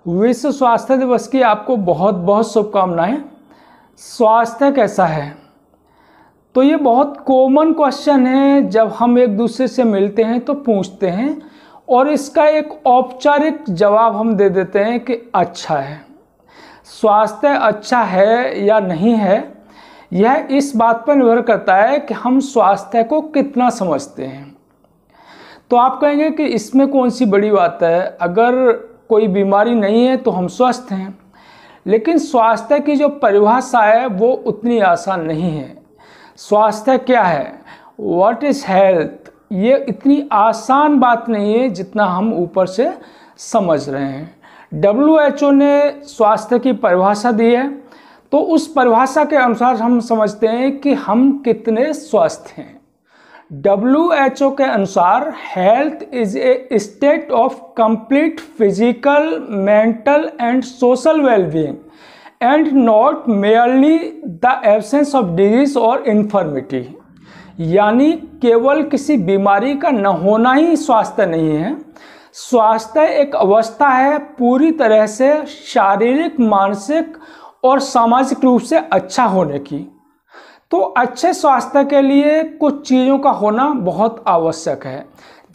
विश्व स्वास्थ्य दिवस की आपको बहुत बहुत शुभकामनाएं। स्वास्थ्य कैसा है? तो ये बहुत कॉमन क्वेश्चन है, जब हम एक दूसरे से मिलते हैं तो पूछते हैं और इसका एक औपचारिक जवाब हम दे देते हैं कि अच्छा है। स्वास्थ्य अच्छा है या नहीं है, यह इस बात पर निर्भर करता है कि हम स्वास्थ्य को कितना समझते हैं। तो आप कहेंगे कि इसमें कौन सी बड़ी बात है, अगर कोई बीमारी नहीं है तो हम स्वस्थ हैं। लेकिन स्वास्थ्य की जो परिभाषा है वो उतनी आसान नहीं है। स्वास्थ्य क्या है, व्हाट इज़ हेल्थ, ये इतनी आसान बात नहीं है जितना हम ऊपर से समझ रहे हैं। WHO ने स्वास्थ्य की परिभाषा दी है, तो उस परिभाषा के अनुसार हम समझते हैं कि हम कितने स्वस्थ हैं। WHO के अनुसार health is a state of complete physical, mental and social wellbeing and not merely the absence of disease और इन्फर्मिटी। यानी केवल किसी बीमारी का न होना ही स्वास्थ्य नहीं है। स्वास्थ्य एक अवस्था है पूरी तरह से शारीरिक, मानसिक और सामाजिक रूप से अच्छा होने की। तो अच्छे स्वास्थ्य के लिए कुछ चीज़ों का होना बहुत आवश्यक है,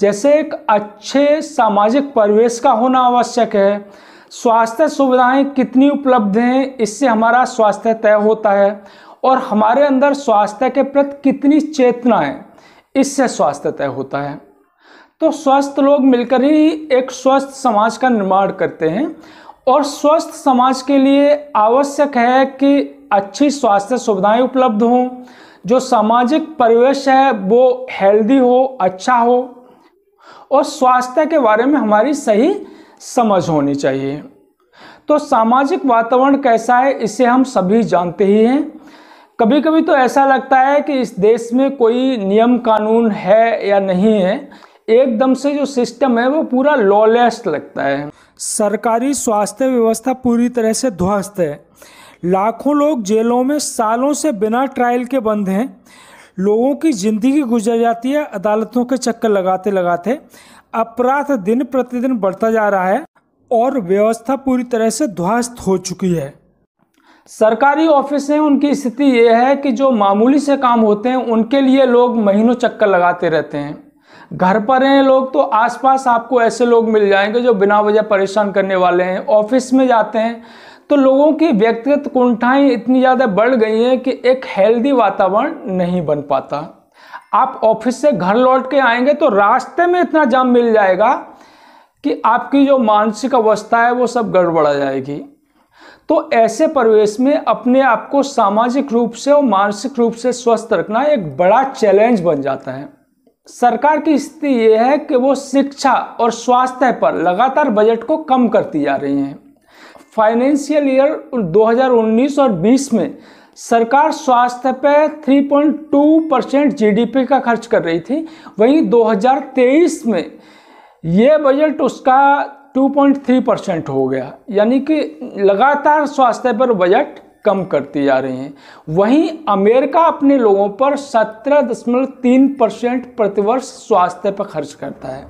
जैसे एक अच्छे सामाजिक परिवेश का होना आवश्यक है। स्वास्थ्य सुविधाएं कितनी उपलब्ध हैं, इससे हमारा स्वास्थ्य तय होता है, और हमारे अंदर स्वास्थ्य के प्रति कितनी चेतना है, इससे स्वास्थ्य तय होता है। तो स्वस्थ लोग मिलकर ही एक स्वस्थ समाज का निर्माण करते हैं, और स्वस्थ समाज के लिए आवश्यक है कि अच्छी स्वास्थ्य सुविधाएं उपलब्ध हों, जो सामाजिक परिवेश है वो हेल्दी हो, अच्छा हो, और स्वास्थ्य के बारे में हमारी सही समझ होनी चाहिए। तो सामाजिक वातावरण कैसा है, इसे हम सभी जानते ही हैं। कभी कभी तो ऐसा लगता है कि इस देश में कोई नियम कानून है या नहीं है। एकदम से जो सिस्टम है वो पूरा लॉलेस लगता है। सरकारी स्वास्थ्य व्यवस्था पूरी तरह से ध्वस्त है। लाखों लोग जेलों में सालों से बिना ट्रायल के बंद हैं। लोगों की जिंदगी गुजर जाती है अदालतों के चक्कर लगाते लगाते। अपराध दिन प्रतिदिन बढ़ता जा रहा है और व्यवस्था पूरी तरह से ध्वस्त हो चुकी है। सरकारी ऑफिस हैं, उनकी स्थिति ये है कि जो मामूली से काम होते हैं उनके लिए लोग महीनों चक्कर लगाते रहते हैं। घर पर हैं लोग तो आसपास आपको ऐसे लोग मिल जाएंगे जो बिना वजह परेशान करने वाले हैं। ऑफिस में जाते हैं तो लोगों की व्यक्तिगत कुंठाएं इतनी ज़्यादा बढ़ गई हैं कि एक हेल्दी वातावरण नहीं बन पाता। आप ऑफिस से घर लौट के आएंगे तो रास्ते में इतना जाम मिल जाएगा कि आपकी जो मानसिक अवस्था है वो सब गड़बड़ा जाएगी। तो ऐसे परिवेश में अपने आप को सामाजिक रूप से और मानसिक रूप से स्वस्थ रखना एक बड़ा चैलेंज बन जाता है। सरकार की स्थिति ये है कि वो शिक्षा और स्वास्थ्य पर लगातार बजट को कम करती जा रही है। फाइनेंशियल ईयर 2019 और 20 में सरकार स्वास्थ्य पे 3.2% GDP का खर्च कर रही थी। वहीं 2023 में ये बजट उसका 2.3% हो गया, यानी कि लगातार स्वास्थ्य पर बजट कम करती जा रही हैं। वहीं अमेरिका अपने लोगों पर 17.3% प्रतिवर्ष स्वास्थ्य पर खर्च करता है।